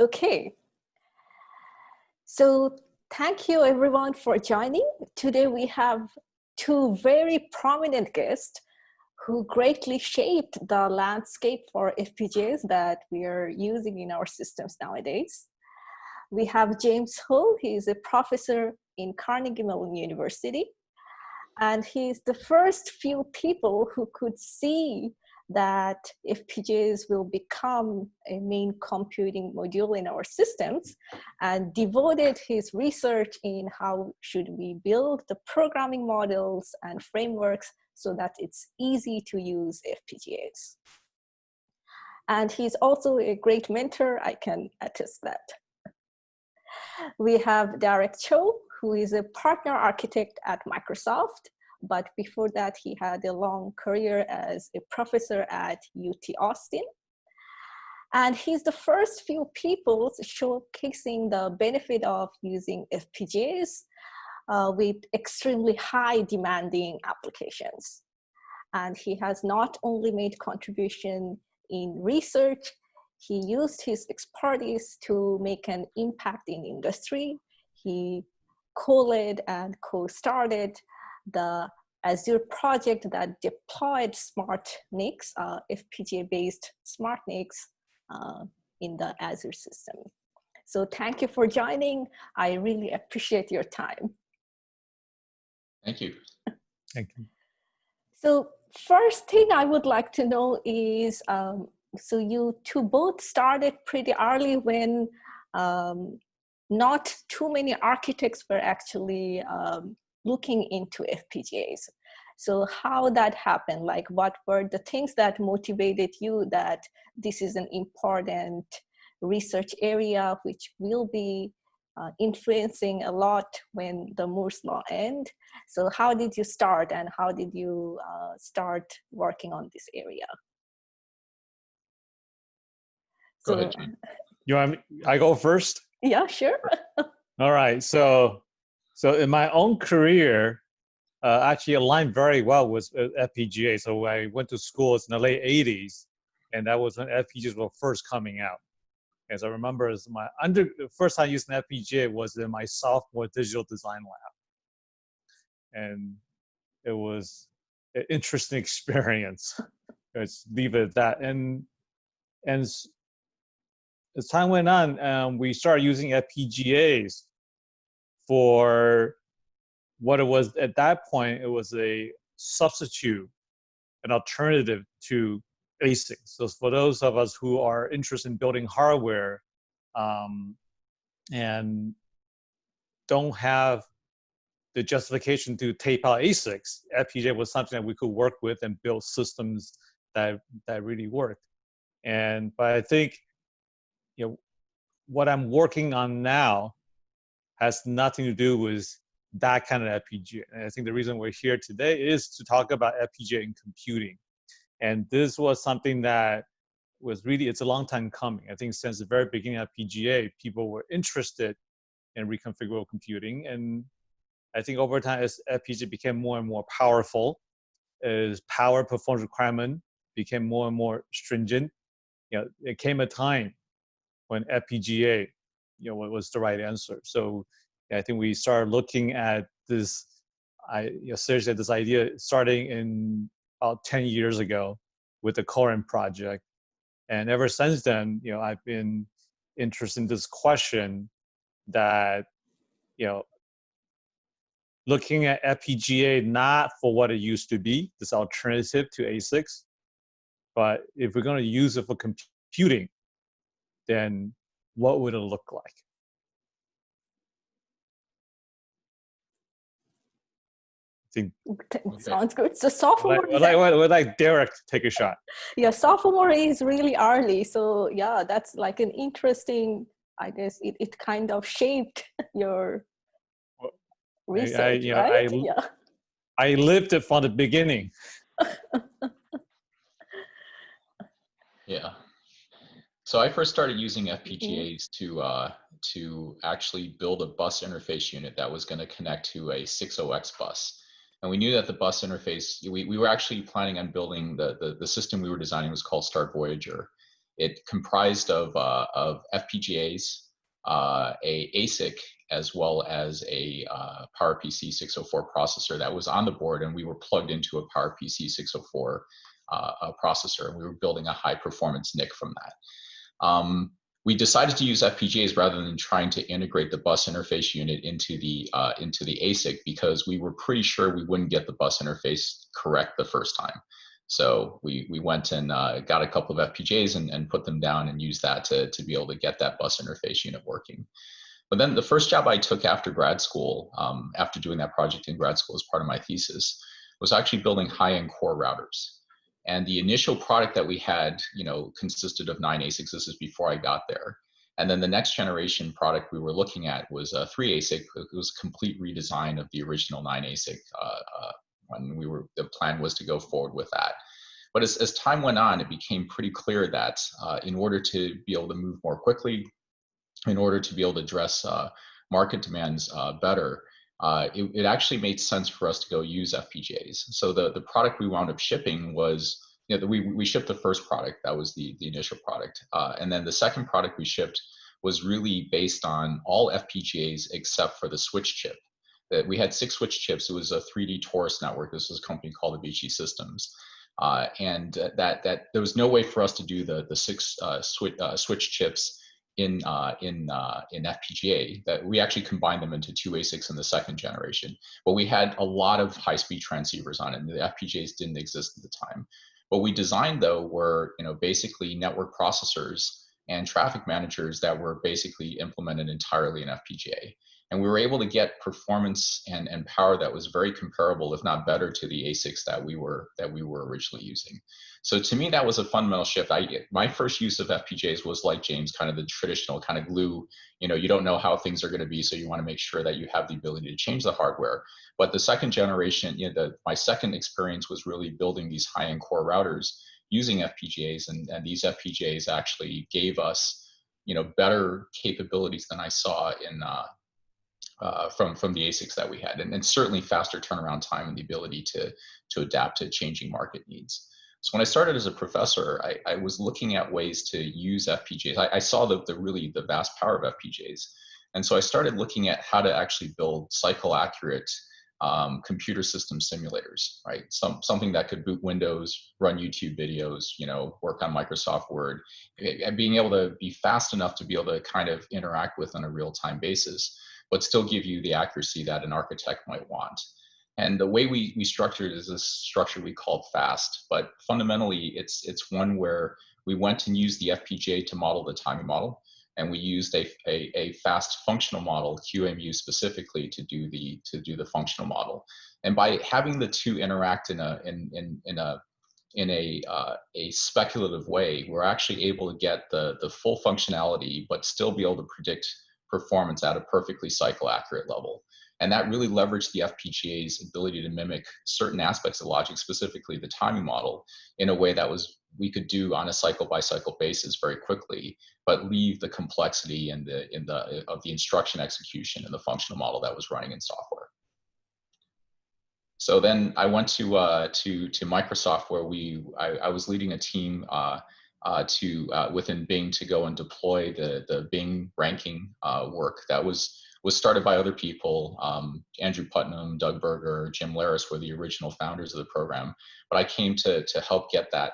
Okay, so thank you everyone for joining. Today we have two very prominent guests who greatly shaped the landscape for FPGAs that we are using in our systems nowadays. We have James Hoe. He is a professor in Carnegie Mellon University, and he's the first few people who could see that FPGAs will become a main computing module in our systems, and devoted his research in how should we build the programming models and frameworks so that it's easy to use FPGAs. And he's also a great mentor, I can attest that. We have Derek Chiou, who is a partner architect at Microsoft, but before that he had a long career as a professor at UT Austin. And he's the first few people showcasing the benefit of using FPGAs with extremely high demanding applications. And he has not only made contribution in research, he used his expertise to make an impact in industry. He co-led and co-started the Azure project that deployed SmartNICs, FPGA-based SmartNICs in the Azure system. So thank you for joining. I really appreciate your time. Thank you. Thank you. So first thing I would like to know is, so you two both started pretty early when not too many architects were actually looking into FPGAs. So how that happened, like what were the things that motivated you that this is an important research area which will be influencing a lot when the Moore's law ends? So how did you start, and how did you start working on this area? Go ahead, Gene. You want me, I go first? Yeah, sure. All right. So in my own career, actually aligned very well with FPGA. So I went to schools in the late 80s, and that was when FPGAs were first coming out. As I remember, as the first time using FPGA was in my sophomore digital design lab. And it was an interesting experience. Let's leave it at that. And as time went on, we started using FPGAs for what it was at that point. It was a substitute, an alternative to ASICs. So for those of us who are interested in building hardware and don't have the justification to tape out ASICs, FPGA was something that we could work with and build systems that really worked. But I think, what I'm working on now has nothing to do with that kind of FPGA. And I think the reason we're here today is to talk about FPGA in computing. And this was something that was really, it's a long time coming. I think since the very beginning of FPGA, people were interested in reconfigurable computing. And I think over time, as FPGA became more and more powerful, as power performance requirement became more and more stringent, it came a time when FPGA, was the right answer. So I think we started looking at this, seriously, this idea starting in about 10 years ago with the CoRAM project. And ever since then, I've been interested in this question that, looking at FPGA not for what it used to be, this alternative to ASICs, but if we're going to use it for computing, then what would it look like? Sounds good. So sophomore would like Derek to take a shot. Yeah, sophomore is really early. So yeah, that's like an interesting, I guess it kind of shaped your research, right? I lived it from the beginning. Yeah. So I first started using FPGAs to actually build a bus interface unit that was going to connect to a 60X bus. And we knew that the bus interface, we were actually planning on building the system we were designing was called Start Voyager. It comprised of FPGAs, a ASIC, as well as a PowerPC 604 processor that was on the board, and we were plugged into a PowerPC 604 processor, and we were building a high performance NIC from that. We decided to use FPGAs rather than trying to integrate the bus interface unit into the ASIC, because we were pretty sure we wouldn't get the bus interface correct the first time. So we went and got a couple of FPGAs and put them down and used that to be able to get that bus interface unit working. But then the first job I took after grad school, after doing that project in grad school as part of my thesis, was actually building high-end core routers. And the initial product that we had, consisted of 9 ASICs. This is before I got there. And then the next generation product we were looking at was 3 ASIC. It was a complete redesign of the original 9 ASIC when the plan was to go forward with that. But as time went on, it became pretty clear that in order to be able to move more quickly, in order to be able to address market demands better, it actually made sense for us to go use FPGAs. So the product we wound up shipping was, we shipped the first product. That was the initial product. And then the second product we shipped was really based on all FPGAs except for the switch chip. We had 6 switch chips. It was a 3D Taurus network. This was a company called Avicii Systems. And that there was no way for us to do the 6 switch chips in FPGA. That we actually combined them into 2 ASICs in the second generation. But we had a lot of high-speed transceivers on it, and the FPGAs didn't exist at the time. What we designed, though, were basically network processors and traffic managers that were basically implemented entirely in FPGA. And we were able to get performance and power that was very comparable, if not better, to the ASICs that we were originally using. So to me, that was a fundamental shift. My first use of FPGAs was like James, kind of the traditional kind of glue. You don't know how things are going to be, so you want to make sure that you have the ability to change the hardware. But the second generation, my second experience was really building these high-end core routers using FPGAs, and these FPGAs actually gave us, better capabilities than I saw in from the ASICs that we had, and certainly faster turnaround time and the ability to adapt to changing market needs. So when I started as a professor, I was looking at ways to use FPGAs. I saw the vast power of FPGAs, and so I started looking at how to actually build cycle accurate computer system simulators, right? Something that could boot Windows, run YouTube videos, work on Microsoft Word, and being able to be fast enough to be able to kind of interact with on a real-time basis, but still give you the accuracy that an architect might want. And the way we structured is this structure we called FAST, but fundamentally it's one where we went and used the FPGA to model the timing model, and we used a fast functional model, QEMU specifically, to do the functional model. And by having the two interact in a speculative way, we're actually able to get the full functionality, but still be able to predict performance at a perfectly cycle accurate level. And that really leveraged the FPGA's ability to mimic certain aspects of logic, specifically the timing model, in a way that we could do on a cycle by cycle basis very quickly, but leave the complexity of the instruction execution and the functional model that was running in software. So then I went to Microsoft, where I was leading a team within Bing to go and deploy the Bing ranking work that was started by other people. Andrew Putnam, Doug Berger, Jim Laris were the original founders of the program, but I came to help get that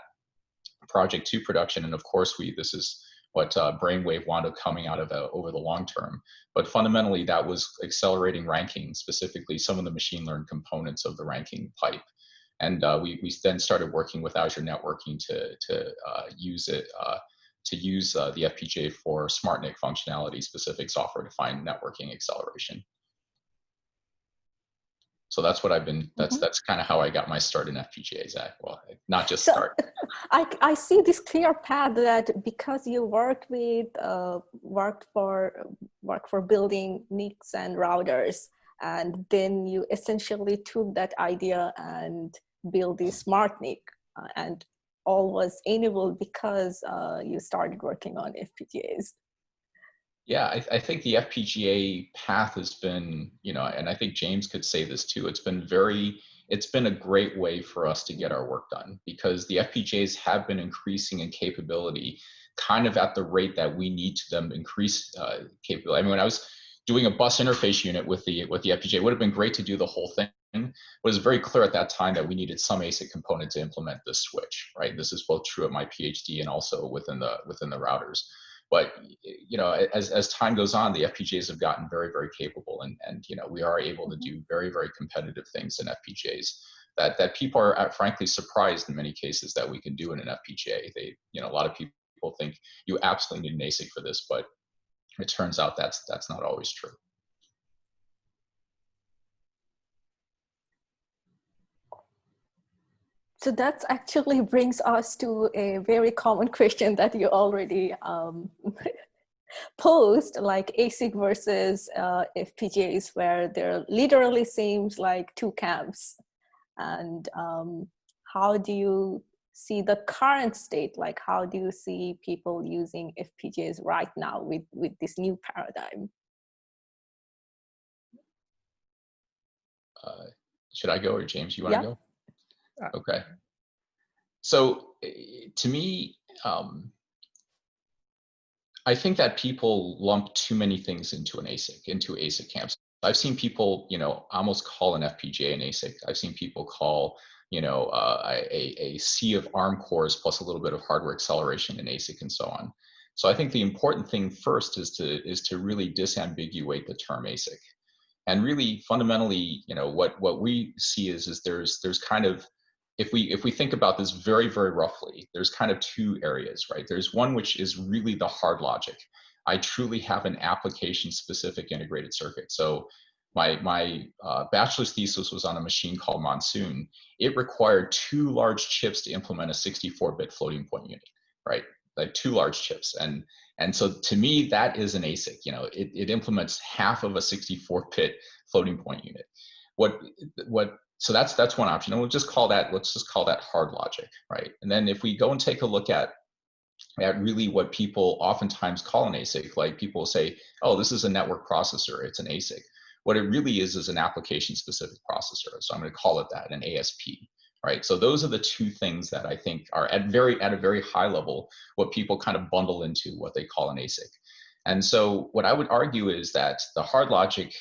project to production. And of course, this is what Brainwave wound up coming out of over the long term. But fundamentally, that was accelerating ranking, specifically some of the machine learned components of the ranking pipe. And we then started working with Azure Networking to use it, the FPGA for SmartNIC functionality, specific software-defined networking acceleration. So that's what I've been. That's kind of how I got my start in FPGAs. Well, not just start. I see this clear path that because you worked for building NICs and routers, and then you essentially took that idea and built the SmartNIC, and all was enabled because you started working on FPGAs. Yeah, I think the FPGA path has been, and I think James could say this too, it's been very it's been a great way for us to get our work done, because the FPGAs have been increasing in capability kind of at the rate that we need to them increase capability. I mean, when I was doing a bus interface unit with the FPGA, it would have been great to do the whole thing. It was very clear at that time that we needed some ASIC component to implement this switch, right? This is both true at my PhD and also within the routers. But you know, as time goes on, the FPGAs have gotten very, very capable, and you know, we are able to do very, very competitive things in FPGAs that people are frankly surprised in many cases that we can do in an FPGA. They, you know, a lot of people think you absolutely need an ASIC for this, but it turns out that's not always true. So that actually brings us to a very common question that you already posed, like ASIC versus FPGAs, where there literally seems like two camps. And how do you see the current state? Like, how do you see people using FPGAs right now with this new paradigm? Should I go, or James, you want to go? Okay. So to me, I think that people lump too many things into an ASIC, into ASIC camps. I've seen people, you know, almost call an FPGA an ASIC. I've seen people call, you know, a sea of ARM cores plus a little bit of hardware acceleration in ASIC and so on. So I think the important thing first is to really disambiguate the term ASIC. And really fundamentally, you know, what we see is there's kind of, if we think about this very, very roughly, there's kind of two areas, right? There's one which is really the hard logic. I truly have an application-specific integrated circuit. So my bachelor's thesis was on a machine called Monsoon. It required 2 large chips to implement a 64-bit floating point unit, right? Like 2 large chips. And so to me, that is an ASIC. You know, it implements half of a 64-bit floating point unit. So that's one option, and let's just call that hard logic, right? And then if we go and take a look at really what people oftentimes call an ASIC, like people will say, oh, this is a network processor, it's an ASIC. What it really is an application-specific processor. So I'm going to call it that, an ASP, right? So those are the two things that I think are at a very high level what people kind of bundle into what they call an ASIC. And so what I would argue is that the hard logic,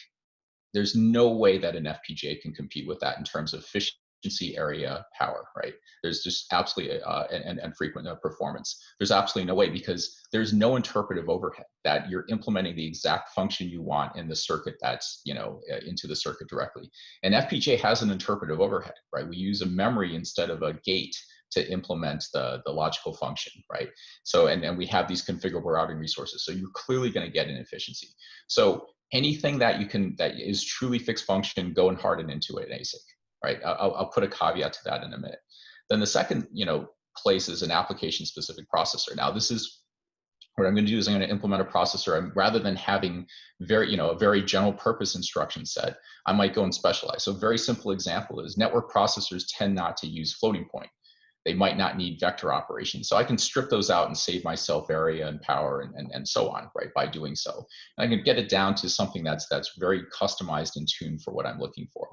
there's no way that an FPGA can compete with that in terms of efficiency, area, power, right? There's just absolutely, and frequent performance. There's absolutely no way, because there's no interpretive overhead, that you're implementing the exact function you want in the circuit that's, you know, into the circuit directly. And FPGA has an interpretive overhead, right? We use a memory instead of a gate to implement the logical function, right? So, and we have these configurable routing resources. So you're clearly going to get an efficiency. So anything that is truly fixed function, go and harden into an ASIC, right? I'll put a caveat to that in a minute. Then the second, you know, place is an application-specific processor. Now, this is what I'm going to do is I'm going to implement a processor, and rather than having a very general purpose instruction set, I might go and specialize. So a very simple example is network processors tend not to use floating point. They might not need vector operations. So I can strip those out and save myself area and power and so on, right, by doing so. And I can get it down to something that's very customized and tuned for what I'm looking for.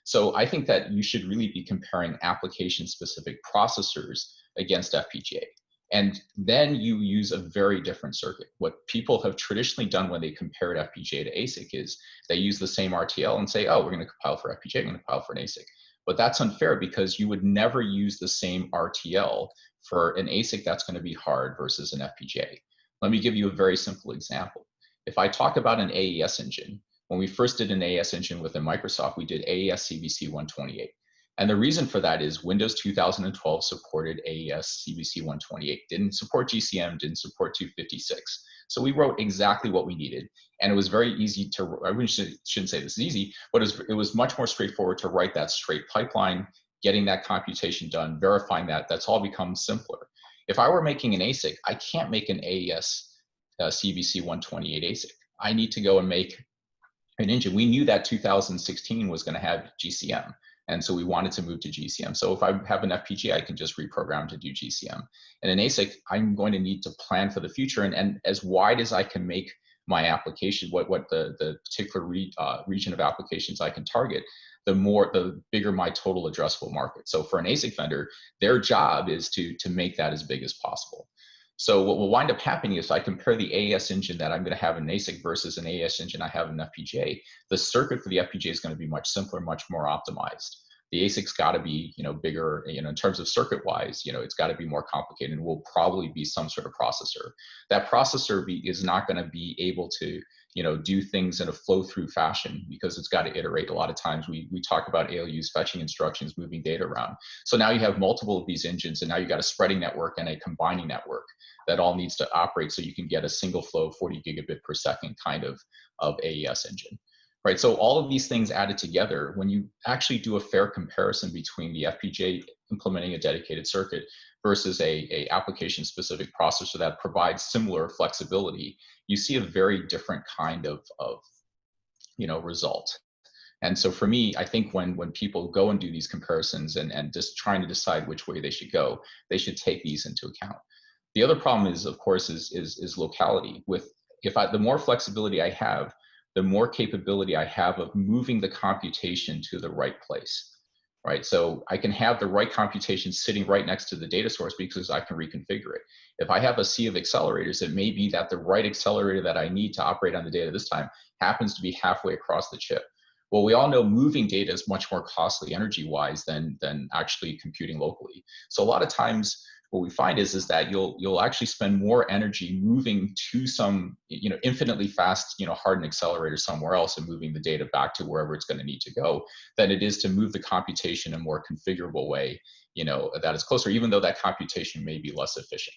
So I think that you should really be comparing application-specific processors against FPGA. And then you use a very different circuit. What people have traditionally done when they compared FPGA to ASIC is they use the same RTL and say, oh, we're going to compile for FPGA, we're going to compile for an ASIC. But that's unfair, because you would never use the same RTL for an ASIC that's going to be hard versus an FPGA. Let me give you a very simple example. If I talk about an AES engine, when we first did an AES engine within Microsoft, we did AES CVC 128. And the reason for that is Windows 2012 supported AES CVC 128, didn't support GCM, didn't support 256. So we wrote exactly what we needed. And it was very easy to, I really shouldn't say this is easy, but it was much more straightforward to write that straight pipeline, getting that computation done, verifying that's all become simpler. If I were making an ASIC, I can't make an AES CVC 128 ASIC. I need to go and make an engine. We knew that 2016 was going to have GCM. And so we wanted to move to GCM. So if I have an FPGA, I can just reprogram to do GCM. And an ASIC, I'm going to need to plan for the future. And as wide as I can make my application, what the particular region of applications I can target, the bigger my total addressable market. So for an ASIC vendor, their job is to make that as big as possible. So what will wind up happening is if I compare the AES engine that I'm going to have in an ASIC versus an AES engine I have in FPGA, the circuit for the FPGA is going to be much simpler, much more optimized. The ASIC's got to be, bigger, in terms of circuit wise, it's got to be more complicated, and will probably be some sort of processor. That processor is not going to be able to, do things in a flow through fashion, because it's got to iterate. A lot of times we talk about ALUs, fetching instructions, moving data around. So now you have multiple of these engines, and now you've got a spreading network and a combining network that all needs to operate so you can get a single flow 40 gigabit per second kind of AES engine. Right, so all of these things added together, when you actually do a fair comparison between the FPGA implementing a dedicated circuit versus a application-specific processor that provides similar flexibility, you see a very different kind of result. And so for me, I think when people go and do these comparisons and just trying to decide which way they should go, they should take these into account. The other problem is, of course, is locality. The more flexibility I have, the more capability I have of moving the computation to the right place, right? So I can have the right computation sitting right next to the data source because I can reconfigure it. If I have a sea of accelerators, it may be that the right accelerator that I need to operate on the data this time happens to be halfway across the chip. Well, we all know moving data is much more costly energy-wise than actually computing locally. So a lot of times, what we find is that you'll actually spend more energy moving to some infinitely fast hardened accelerator somewhere else and moving the data back to wherever it's going to need to go than it is to move the computation in a more configurable way that is closer, even though that computation may be less efficient.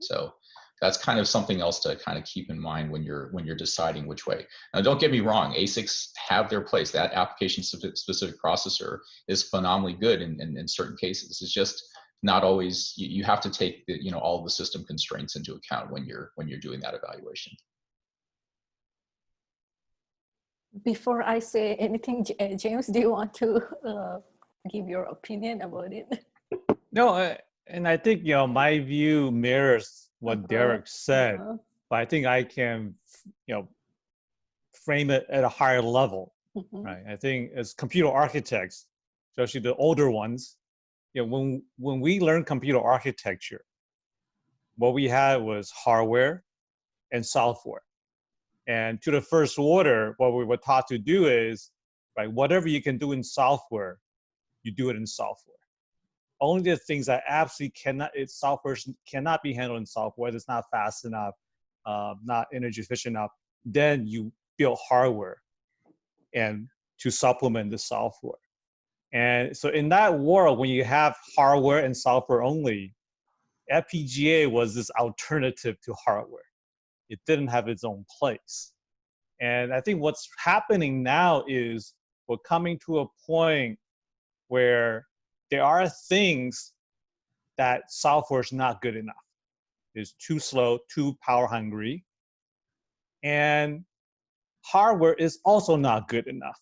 So that's kind of something else to kind of keep in mind when you're deciding which way. Now, don't get me wrong, ASICs have their place. That application specific processor is phenomenally good in certain cases. It's just not always. You have to take all of the system constraints into account when you're doing that evaluation. Before I say anything, James, do you want to give your opinion about it? No, and I think my view mirrors what Derek said, but I think I can frame it at a higher level. Right? I think as computer architects, especially the older ones, when we learned computer architecture, what we had was hardware and software. And to the first order, what we were taught to do is, right, whatever you can do in software, you do it in software. Only the things that absolutely software cannot be handled in software, it's not fast enough, not energy efficient enough, then you build hardware and to supplement the software. And so in that world, when you have hardware and software only, FPGA was this alternative to hardware. It didn't have its own place. And I think what's happening now is we're coming to a point where there are things that software is not good enough. It's too slow, too power hungry. And hardware is also not good enough.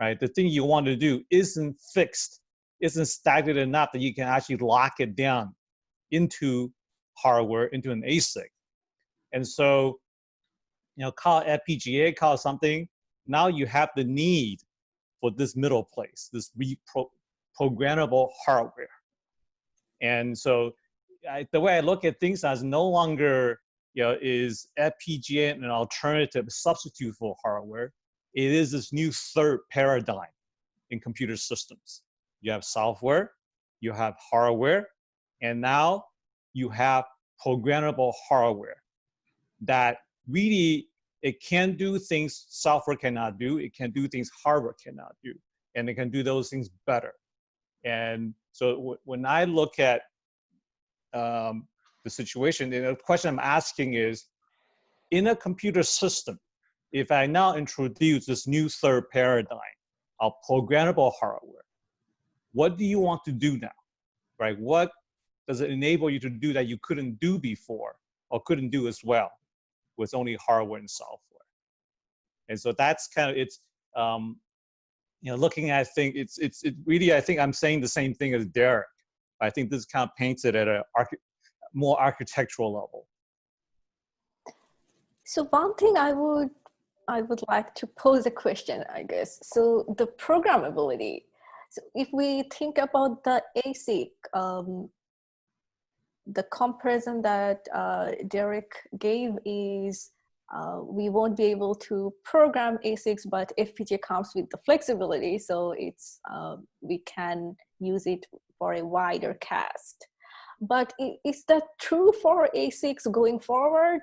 Right? The thing you want to do isn't fixed, isn't staggered enough that you can actually lock it down into hardware, into an ASIC. And so, call FPGA, call something, now you have the need for this middle place, this programmable hardware. And so the way I look at things as no longer is FPGA an alternative substitute for hardware. It is this new third paradigm in computer systems. You have software, you have hardware, and now you have programmable hardware that really, it can do things software cannot do, it can do things hardware cannot do, and it can do those things better. And so when I look at the situation, the question I'm asking is, in a computer system, if I now introduce this new third paradigm of programmable hardware, what do you want to do now, right? What does it enable you to do that you couldn't do before or couldn't do as well with only hardware and software? And so that's kind of, it's, looking at things, it's really, I think I'm saying the same thing as Derek. I think this kind of paints it at a more architectural level. So one thing I would I would like to pose a question, I guess. So the programmability. So if we think about the ASIC, the comparison that Derek gave is we won't be able to program ASICs, but FPGA comes with the flexibility, so it's we can use it for a wider cast. But is that true for ASICs going forward?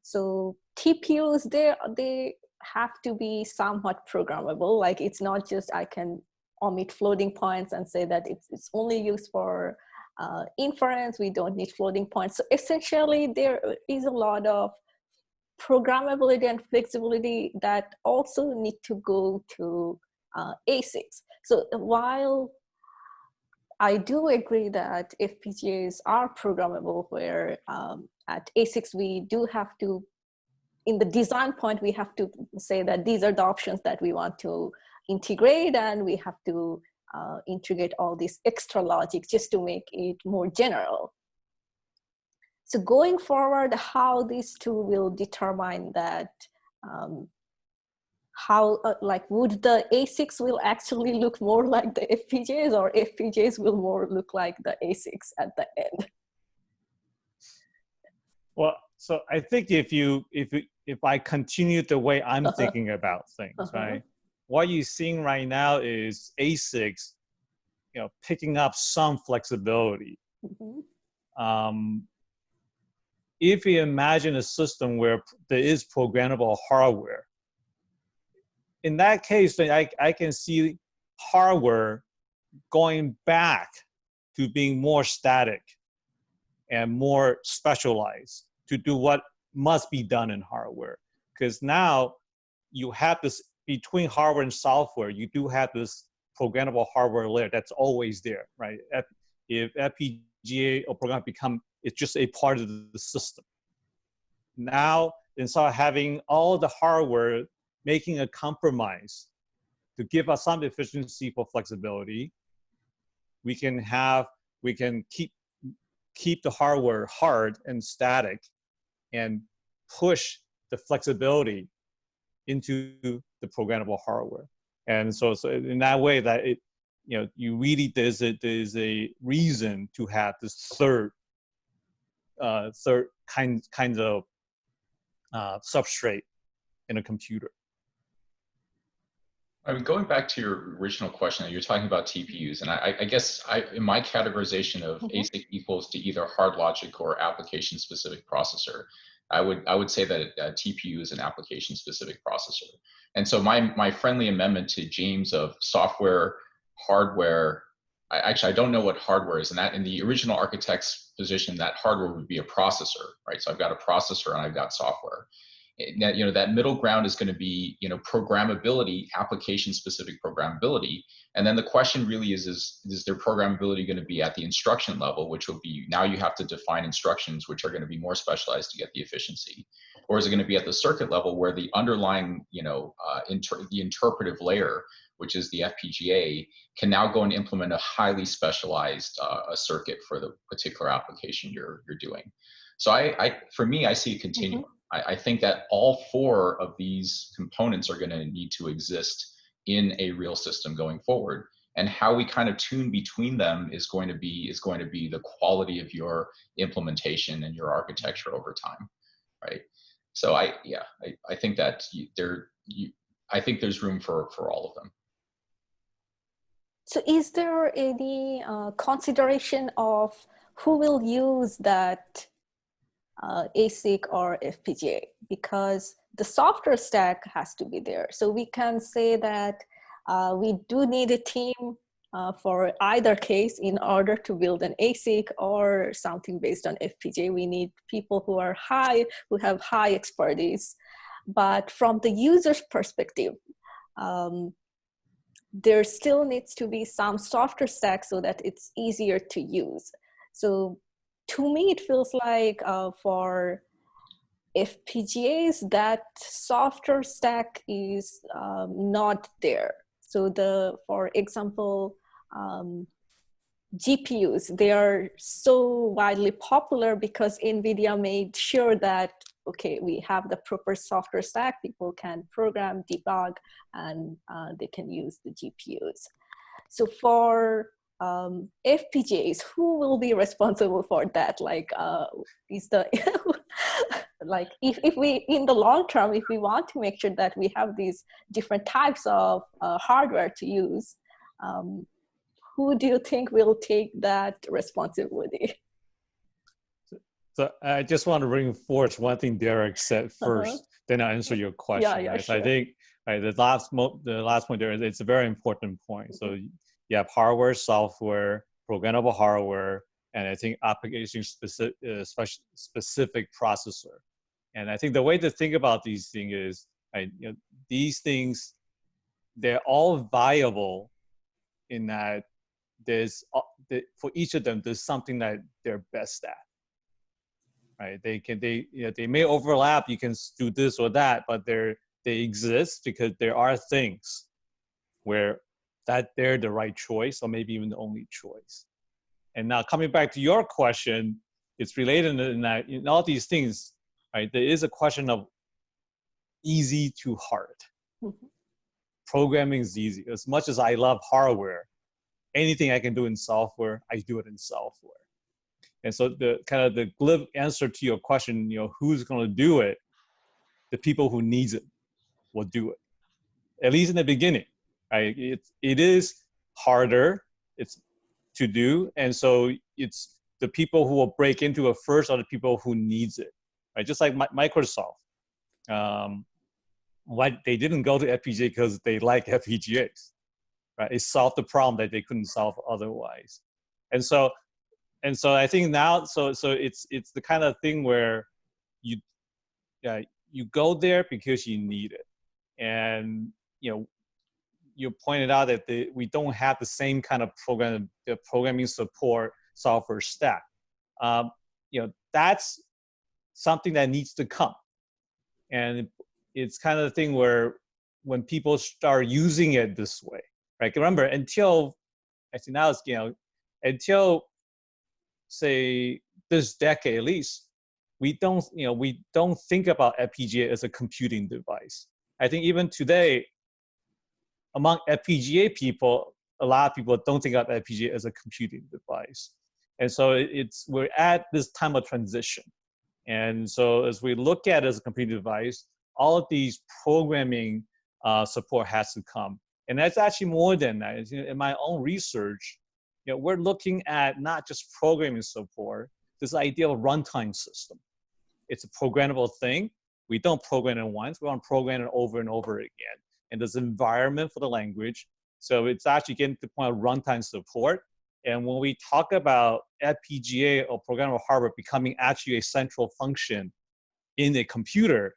So TPUs, they have to be somewhat programmable. Like it's not just I can omit floating points and say that it's only used for inference. We don't need floating points. So essentially, there is a lot of programmability and flexibility that also need to go to ASICs. So while I do agree that FPGAs are programmable, where at ASICs we do have to, in the design point, we have to say that these are the options that we want to integrate, and we have to integrate all this extra logic just to make it more general. So going forward, how these two will determine that, how, like, would the ASICs will actually look more like the FPGAs, or FPGAs will more look like the ASICs at the end? Well, so I think if I continue the way I'm thinking about things, right? What you're seeing right now is ASICs, picking up some flexibility. If you imagine a system where there is programmable hardware, in that case, then I can see hardware going back to being more static and more specialized to do what must be done in hardware. Because now you have this, between hardware and software, you do have this programmable hardware layer that's always there, right? If FPGA or program it's just a part of the system. Now, instead of having all the hardware making a compromise to give us some efficiency for flexibility, we can keep the hardware hard and static and push the flexibility into the programmable hardware. And so in that way, that you really, there's a reason to have this third kind of substrate in a computer. I mean, going back to your original question, you're talking about TPUs, and I guess in my categorization of ASIC equals to either hard logic or application-specific processor, I would say that TPU is an application-specific processor. And so my friendly amendment to James of software, hardware, I don't know what hardware is, and that in the original architect's position, that hardware would be a processor, right? So I've got a processor and I've got software. That middle ground is going to be, programmability, application-specific programmability. And then the question really is there programmability going to be at the instruction level, which will be, now you have to define instructions which are going to be more specialized to get the efficiency? Or is it going to be at the circuit level where the underlying, the interpretive layer, which is the FPGA, can now go and implement a highly specialized a circuit for the particular application you're doing? So for me, I see a continuum. I think that all four of these components are going to need to exist in a real system going forward. And how we kind of tune between them is going to be the quality of your implementation and your architecture over time, right? So I think that I think there's room for all of them. So is there any consideration of who will use that ASIC or FPGA? Because the software stack has to be there. So we can say that we do need a team for either case in order to build an ASIC or something based on FPGA. We need people who have high expertise. But from the user's perspective, there still needs to be some software stack so that it's easier to use. So to me, it feels like for FPGAs, that software stack is not there. So for example, GPUs, they are so widely popular because NVIDIA made sure that okay, we have the proper software stack, people can program, debug, and they can use the GPUs. So for FPGAs, who will be responsible for that? Like, is the like if we in the long term, if we want to make sure that we have these different types of hardware to use, who do you think will take that responsibility? So I just want to reinforce one thing Derek said first, then I'll answer your question. Yeah, Right? sure. So I think the last point there, it's a very important point. So you have hardware, software, programmable hardware, and I think application specific processor. And I think the way to think about these things is, these things, they're all viable in that for each of them, there's something that they're best at. Right? They may overlap. You can do this or that, but they exist because there are things where that they're the right choice, or maybe even the only choice. And now coming back to your question, it's related in that in all these things, right? There is a question of easy to hard. Mm-hmm. Programming is easy. As much as I love hardware, anything I can do in software, I do it in software. And so the glib answer to your question, who's going to do it? The people who needs it will do it. At least in the beginning, right? It is harder. It's to do, and so it's the people who will break into it first are the people who needs it, right? Just like Microsoft, why they didn't go to FPGA because they like FPGAs, right? It solved the problem that they couldn't solve otherwise, and so I think now, so it's the kind of thing where you go there because you need it, and you pointed out that we don't have the same kind of programming support software stack. That's something that needs to come, and it's kind of the thing where when people start using it this way, right? Remember, until say this decade at least, we don't think about FPGA as a computing device. I think even today, among FPGA people, a lot of people don't think of FPGA as a computing device. And so we're at this time of transition. And so as we look at it as a computing device, all of these programming support has to come. And that's actually more than that. In my own research, we're looking at not just programming support, this idea of a runtime system. It's a programmable thing. We don't program it once, we want to program it over and over again. And there's an environment for the language. So it's actually getting to the point of runtime support. And when we talk about FPGA or programmable hardware becoming actually a central function in a computer,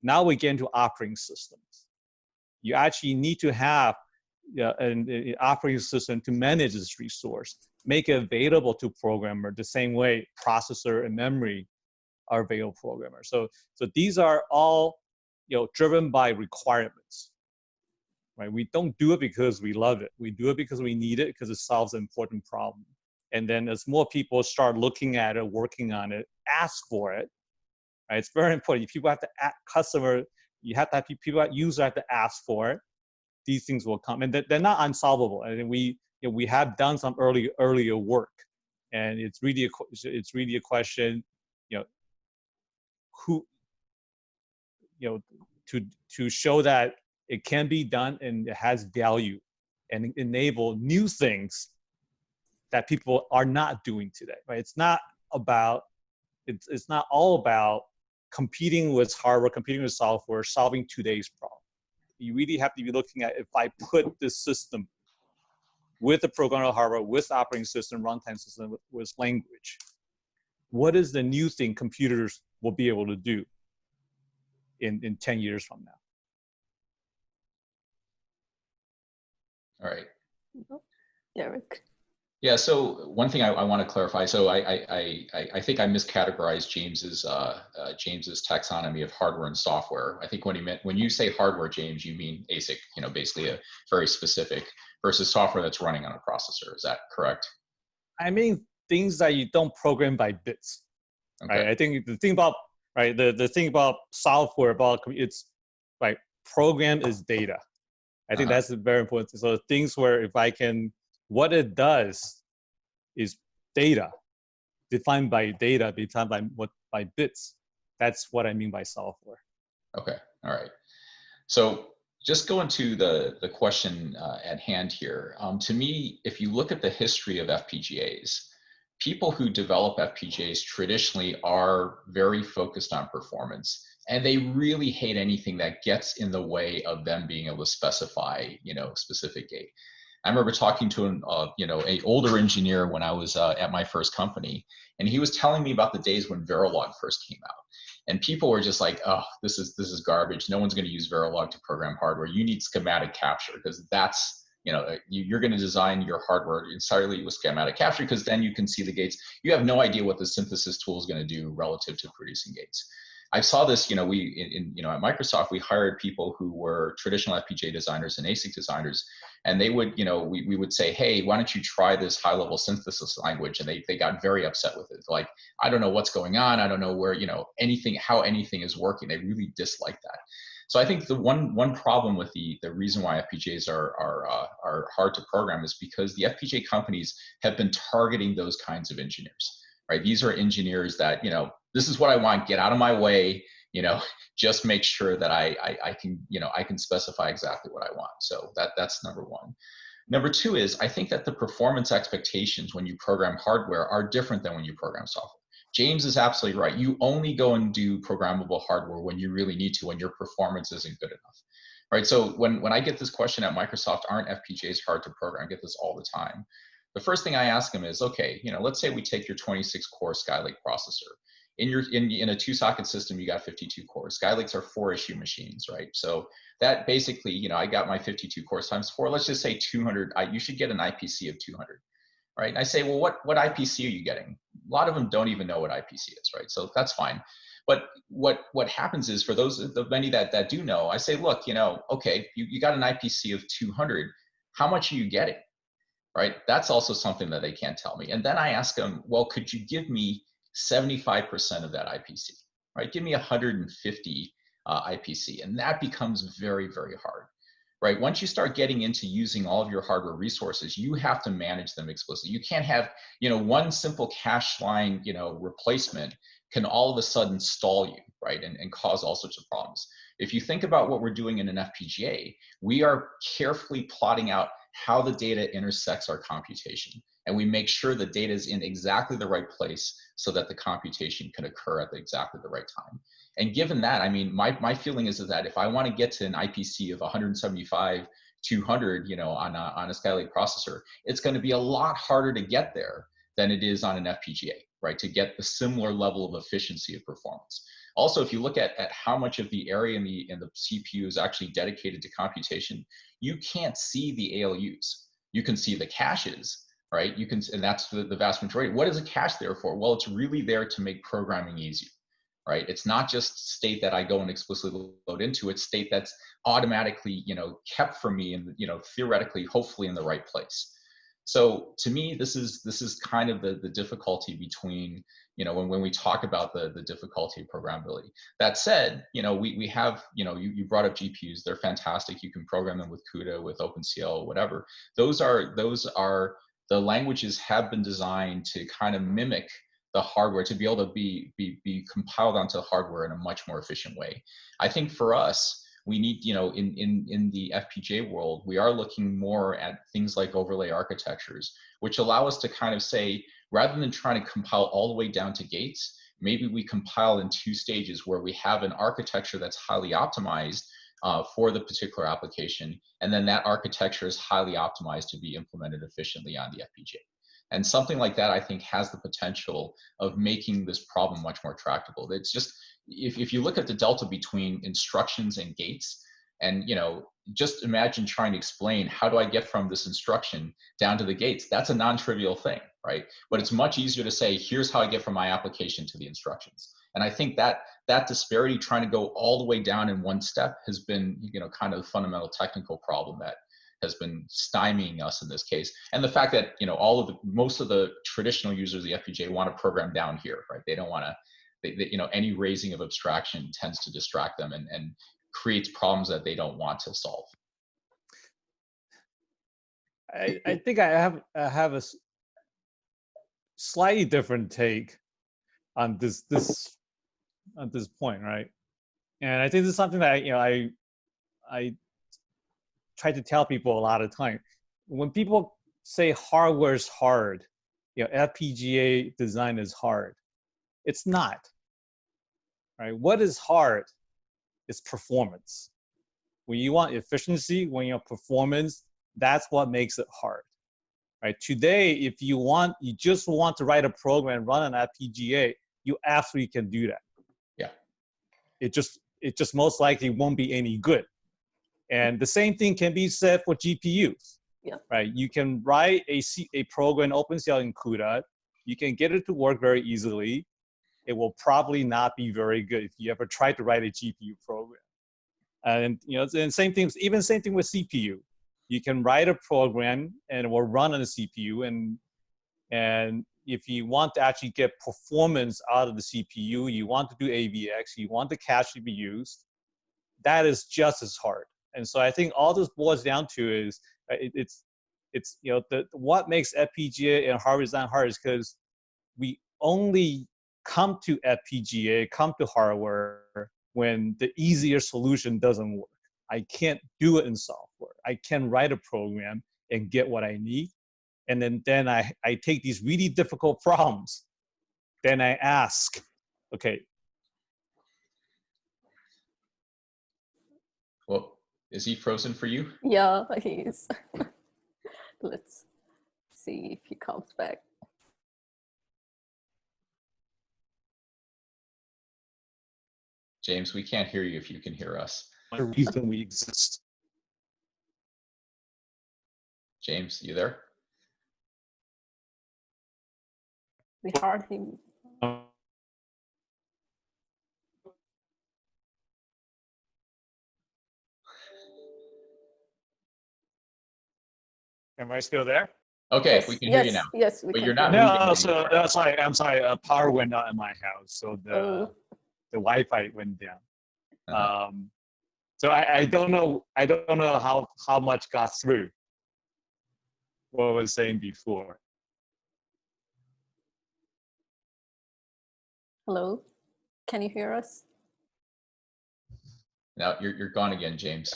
now we get into operating systems. You actually need to have an operating system to manage this resource, make it available to programmer the same way processor and memory are available to programmers. So these are all driven by requirements. Right? We don't do it because we love it. We do it because we need it, because it solves an important problem. And then as more people start looking at it, working on it, ask for it. Right? It's very important. People have to you have to have people, users have to ask for it. These things will come, and they're not unsolvable. I mean, we have done some earlier work, and it's really a question, who, to show that it can be done and it has value and enable new things that people are not doing today, right? It's not all about competing with hardware, competing with software, solving today's problem. You really have to be looking at, if I put this system with the programmable hardware, with operating system, runtime system, with language, what is the new thing computers will be able to do in 10 years from now? All right. Derek. Yeah. So one thing I want to clarify. So I think I miscategorized James's taxonomy of hardware and software. I think when you say hardware, James, you mean ASIC. Basically a very specific, versus software that's running on a processor. Is that correct? I mean things that you don't program by bits. Okay. Right? I think the thing about right? The thing about software, about it's like program is data. I think that's very important. So things where if I can, what it does is data, defined by data, defined by bits. That's what I mean by software. Okay, all right. So just going to the question at hand here. To me, if you look at the history of FPGAs, people who develop FPGAs traditionally are very focused on performance, and they really hate anything that gets in the way of them being able to specify, specific gate. I remember talking to an older engineer when I was at my first company, and he was telling me about the days when Verilog first came out. And people were just like, oh, this is garbage. No one's going to use Verilog to program hardware. You need schematic capture, because that's, you're going to design your hardware entirely with schematic capture, because then you can see the gates. You have no idea what the synthesis tool is going to do relative to producing gates. I saw this, at Microsoft, we hired people who were traditional FPGA designers and ASIC designers, and they would, we would say, hey, why don't you try this high-level synthesis language? And they got very upset with it. Like, I don't know what's going on. I don't know where, how anything is working. They really dislike that. So I think the one problem with the reason why FPGAs are hard to program is because the FPGA companies have been targeting those kinds of engineers, right? These are engineers that, this is what I want, get out of my way, just make sure that I can specify exactly what I want. So that's number one. Number two is, I think that the performance expectations when you program hardware are different than when you program software. James is absolutely right. You only go and do programmable hardware when you really need to, when your performance isn't good enough, right? So when I get this question at Microsoft, aren't FPGAs hard to program? I get this all the time. The first thing I ask them is, okay, let's say we take your 26-core Skylake processor. In a 2-socket system, you got 52 cores. Skylakes are 4-issue machines, right? So that basically, I got my 52 cores times 4. Let's just say 200. You should get an IPC of 200, right? And I say, well, what IPC are you getting? A lot of them don't even know what IPC is, right? So that's fine. But what happens is, for those the many that do know, I say, look, okay, you got an IPC of 200. How much are you getting, right? That's also something that they can't tell me. And then I ask them, well, could you give me 75% of that IPC, right? Give me 150 IPC, and that becomes very, very hard, right? Once you start getting into using all of your hardware resources, you have to manage them explicitly. You can't have, one simple cache line, replacement can all of a sudden stall you, right? And cause all sorts of problems. If you think about what we're doing in an FPGA, we are carefully plotting out how the data intersects our computation. And we make sure the data is in exactly the right place so that the computation can occur at exactly the right time. And given that, I mean, my feeling is that if I want to get to an IPC of 175, 200, on a Skylake processor, it's going to be a lot harder to get there than it is on an FPGA, right? To get the similar level of efficiency of performance. Also, if you look at how much of the area in the CPU is actually dedicated to computation, you can't see the ALUs. You can see the caches, right? And that's the vast majority. What is a cache there for? Well, it's really there to make programming easier, right? It's not just state that I go and explicitly load into, it's state that's automatically, kept for me and, theoretically, hopefully in the right place. So to me, this is kind of the difficulty between, when we talk about the difficulty of programmability. That said, we have, you brought up GPUs, they're fantastic. You can program them with CUDA, with OpenCL, whatever. Those are the languages have been designed to kind of mimic the hardware, to be able to be compiled onto hardware in a much more efficient way. I think for us, we need, in the FPGA world, we are looking more at things like overlay architectures, which allow us to kind of say, rather than trying to compile all the way down to gates, maybe we compile in 2 stages where we have an architecture that's highly optimized for the particular application, and then that architecture is highly optimized to be implemented efficiently on the FPGA. And something like that, I think, has the potential of making this problem much more tractable. It's just, if you look at the delta between instructions and gates, and just imagine trying to explain, how do I get from this instruction down to the gates? That's a non-trivial thing, right? But it's much easier to say, here's how I get from my application to the instructions. And I think that disparity, trying to go all the way down in one step, has been, kind of the fundamental technical problem that has been stymieing us in this case. And the fact that, most of the traditional users of the FPGA want to program down here, right? They don't want any raising of abstraction tends to distract them and creates problems that they don't want to solve. I think I have a slightly different take on this point, right? And I think this is something that I try to tell people a lot of time. When people say hardware is hard, FPGA design is hard, it's not, right? What is hard is performance. When you want efficiency, when you want performance, that's what makes it hard, right? Today, if you just want to write a program and run an FPGA, you absolutely can do that. Yeah. It just most likely won't be any good. And the same thing can be said for GPUs. Yeah. Right? You can write a program OpenCL in CUDA. You can get it to work very easily. It will probably not be very good if you ever try to write a GPU program. And and same thing with CPU. You can write a program and it will run on a CPU. And if you want to actually get performance out of the CPU, you want to do AVX, you want the cache to be used, that is just as hard. And so I think all this boils down to is what makes FPGA and hardware design hard is because we only come to FPGA, come to hardware when the easier solution doesn't work. I can't do it in software. I can write a program and get what I need. And then I take these really difficult problems. Then I ask, okay. Well, is he frozen for you? Yeah, he is. Let's see if he comes back. James, we can't hear you if you can hear us. The reason we exist. James, you there? We heard him. Am I still there? Okay, Yes, we can hear you yes, now. yes, we But can you're not hear you. No, so that's like I'm sorry. Power went out in my house, so the Wi-Fi went down. Uh-huh. So I don't know how much got through what I was saying before. Hello, can you hear us? Now you're gone again, James.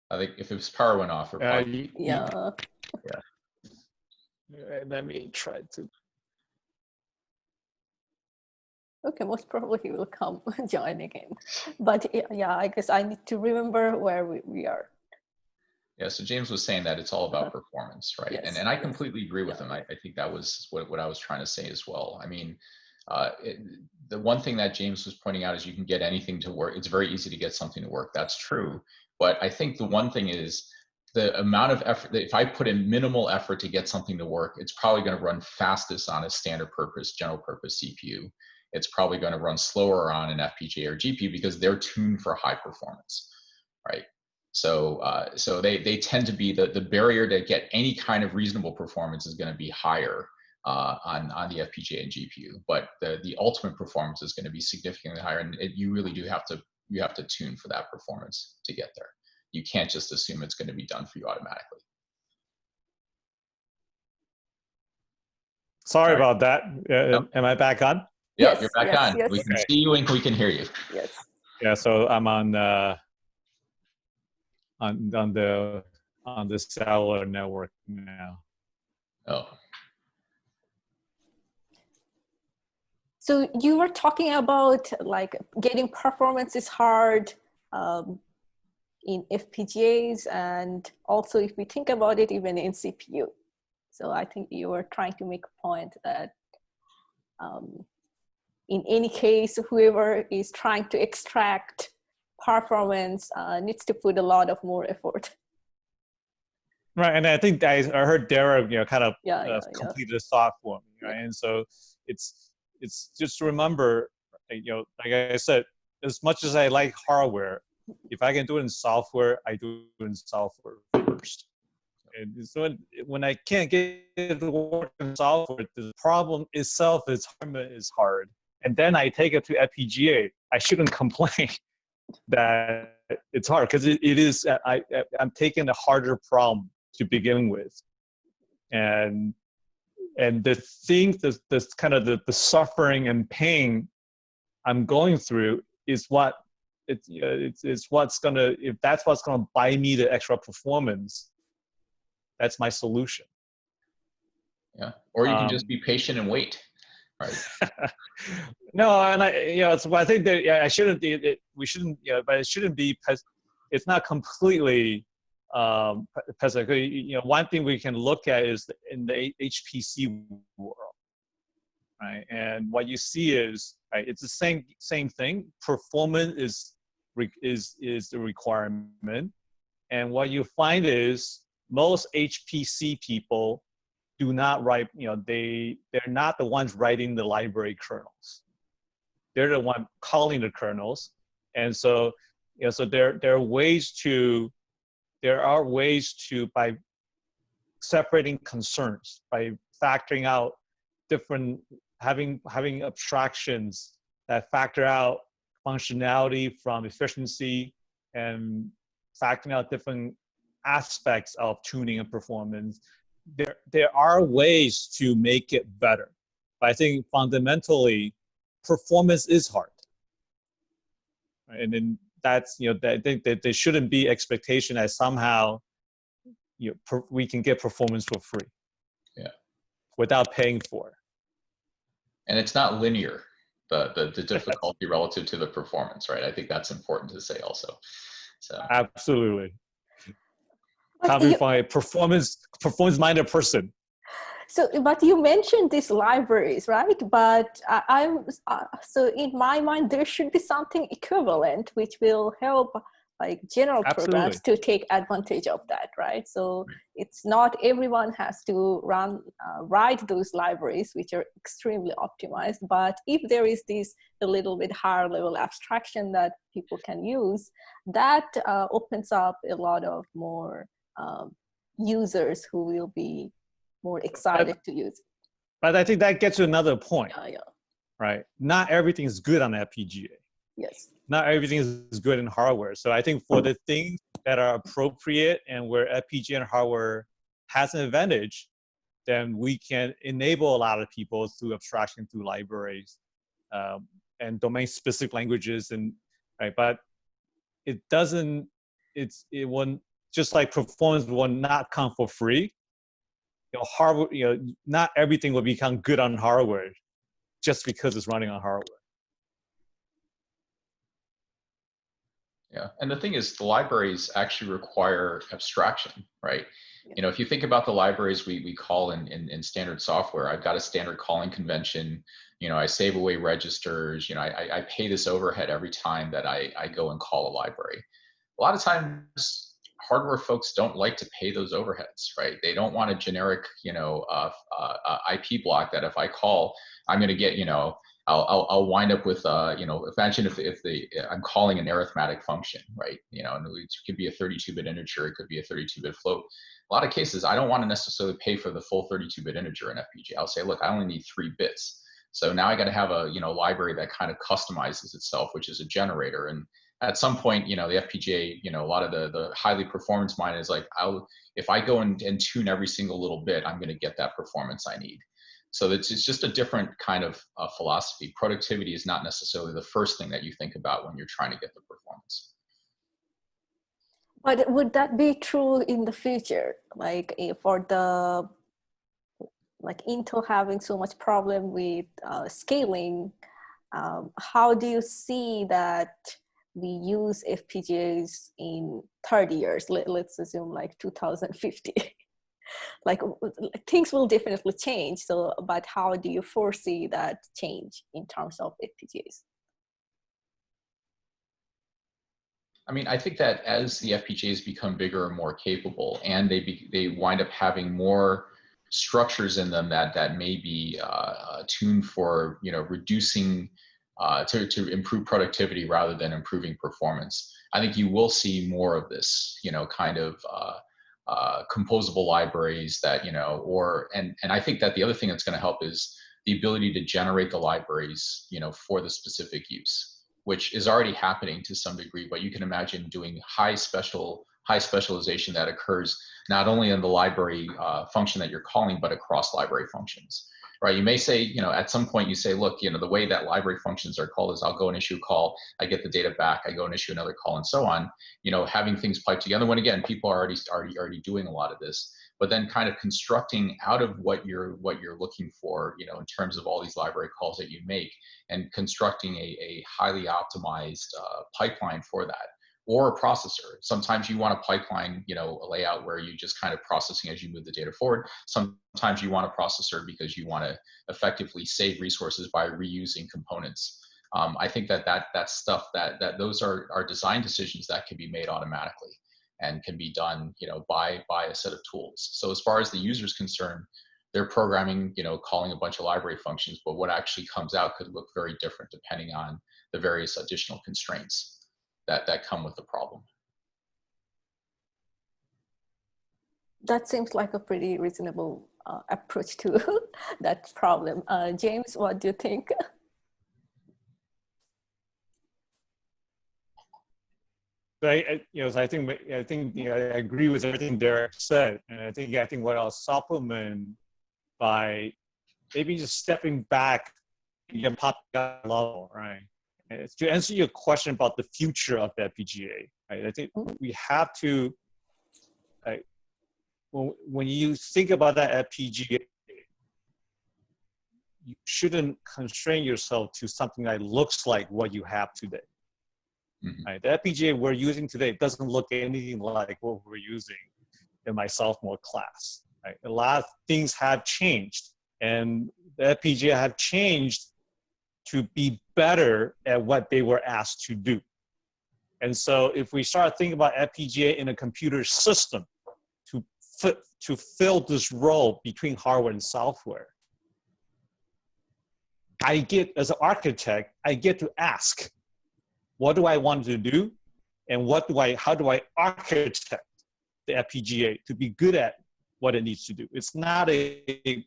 I think if his power went off, or probably, Yeah. Let me try to. Okay, most probably he will come join again. But yeah, I guess I need to remember where we are. Yeah, so James was saying that it's all about performance, right? Yes, and I completely agree with him. I think that was what I was trying to say as well. I mean, the one thing that James was pointing out is you can get anything to work. It's very easy to get something to work. That's true. But I think the one thing is the amount of effort, that if I put in minimal effort to get something to work, it's probably going to run fastest on a standard purpose, general purpose CPU. It's probably going to run slower on an FPGA or GPU because they're tuned for high performance, right? So they tend to be the barrier to get any kind of reasonable performance is going to be higher on the FPGA and GPU, but the ultimate performance is going to be significantly higher, and you really do have to tune for that performance to get there. You can't just assume it's going to be done for you automatically. Sorry about that. Am I back on? Yeah, yes, you're back yes, on. yes. We can see you and we can hear you. Yes. Yeah, so I'm on the cellular network now. Oh. So you were talking about like getting performance is hard in FPGAs, and also if we think about it, even in CPU. So I think you were trying to make a point that in any case, whoever is trying to extract performance needs to put a lot of more effort. Right, and I think I heard Derek, kind of completed a thought for me, right? And so it's just to remember, like I said, as much as I like hardware, if I can do it in software, I do it in software first. And so when I can't get it to work in software, the problem itself is hard. And then I take it to FPGA. I shouldn't complain that it's hard, because it is. I'm taking a harder problem to begin with, and the thing, this kind of the suffering and pain I'm going through is what it's what's gonna, if that's what's gonna buy me the extra performance, that's my solution. Yeah, or you can just be patient and wait, right? No, and so I think that I shouldn't. We shouldn't. But it shouldn't be. It's not completely pessimistic. One thing we can look at is in the HPC world, right? And what you see is, right, it's the same thing. Performance is the requirement, and what you find is most HPC people do not write. They're not the ones writing the library kernels. They're the one calling the kernels, and so so there are ways to by separating concerns, by factoring out different, having abstractions that factor out functionality from efficiency, and factoring out different aspects of tuning and performance. There are ways to make it better, but I think fundamentally performance is hard, right? And then that's, I think that there shouldn't be expectation that somehow we can get performance for free, without paying for it. And it's not linear, the difficulty relative to the performance, right? I think that's important to say also. So absolutely. Coming from a performance-minded person. So, but you mentioned these libraries, right? But so in my mind, there should be something equivalent which will help like general programs to take advantage of that, right? So it's not everyone has to write those libraries, which are extremely optimized. But if there is a little bit higher level abstraction that people can use, that opens up a lot of more users who will be more excited to use it. But I think that gets to another point, right? Not everything is good on FPGA. Yes. Not everything is good in hardware. So I think for the things that are appropriate and where FPGA and hardware has an advantage, then we can enable a lot of people through abstraction, through libraries, and domain-specific languages, and right. But it doesn't. It won't, just like performance will not come for free. Hardware, not everything will become good on hardware just because it's running on hardware. Yeah, and the thing is, the libraries actually require abstraction, right? Yeah. If you think about the libraries we call in standard software, I've got a standard calling convention. I save away registers. I pay this overhead every time that I go and call a library. A lot of times, hardware folks don't like to pay those overheads, right? They don't want a generic, IP block that if I call, I'm going to get, I'll wind up with, imagine if I'm calling an arithmetic function, right? And it could be a 32-bit integer, it could be a 32-bit float. A lot of cases, I don't want to necessarily pay for the full 32-bit integer in FPGA. I'll say, look, I only need 3 bits. So now I got to have a, library that kind of customizes itself, which is a generator. And at some point, the FPGA, a lot of the highly performance minded is like, if I go and tune every single little bit, I'm going to get that performance I need. So it's just a different kind of philosophy. Productivity is not necessarily the first thing that you think about when you're trying to get the performance. But would that be true in the future? Like for Intel having so much problem with scaling, how do you see that we use FPGAs in 30 years? Let's assume like 2050. Like things will definitely change. So, but how do you foresee that change in terms of FPGAs? I mean, I think that as the FPGAs become bigger and more capable, and they wind up having more structures in them that may be tuned for reducing to improve productivity rather than improving performance, I think you will see more of this kind of composable libraries that, and I think that the other thing that's going to help is the ability to generate the libraries, for the specific use, which is already happening to some degree, but you can imagine doing high specialization that occurs not only in the library function that you're calling, but across library functions, right? You may say, at some point you say, look, the way that library functions are called is I'll go and issue a call, I get the data back, I go and issue another call, and so on. Having things piped together. When again, people are already doing a lot of this, but then kind of constructing out of what you're looking for, in terms of all these library calls that you make, and constructing a highly optimized pipeline for that. Or a processor. Sometimes you want a pipeline, a layout where you just kind of processing as you move the data forward. Sometimes you want a processor because you want to effectively save resources by reusing components. I think that stuff that those are design decisions that can be made automatically and can be done, by a set of tools. So as far as the user is concerned, they're programming, calling a bunch of library functions, but what actually comes out could look very different depending on the various additional constraints that come with the problem. That seems like a pretty reasonable approach to that problem. James, what do you think? I agree with everything Derek said, and I think what I'll supplement by maybe just stepping back and pop level, right? To answer your question about the future of the FPGA, right? I think we have to, when you think about that FPGA, you shouldn't constrain yourself to something that looks like what you have today. Mm-hmm. Right? The FPGA we're using today doesn't look anything like what we're using in my sophomore class. Right? A lot of things have changed, and the FPGA have changed to be better at what they were asked to do. And so if we start thinking about FPGA in a computer system to fill this role between hardware and software, as an architect, I get to ask, what do I want to do? And how do I architect the FPGA to be good at what it needs to do? It's not a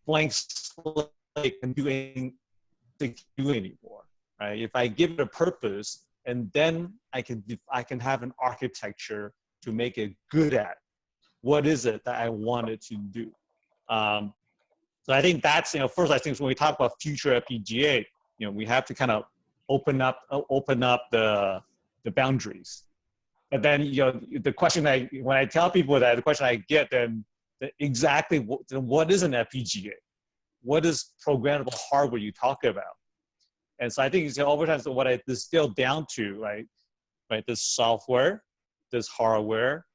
blank slate and doing to do anymore, right? If I give it a purpose, and then I can have an architecture to make it good at what is it that I want it to do. So I think that's, first I think when we talk about future FPGA, we have to kind of open up the boundaries. And then the question when I tell people that, the question I get then exactly what is an FPGA? What is programmable hardware you talk about? And so I think over time, so what I distill down to, right, this software, this hardware,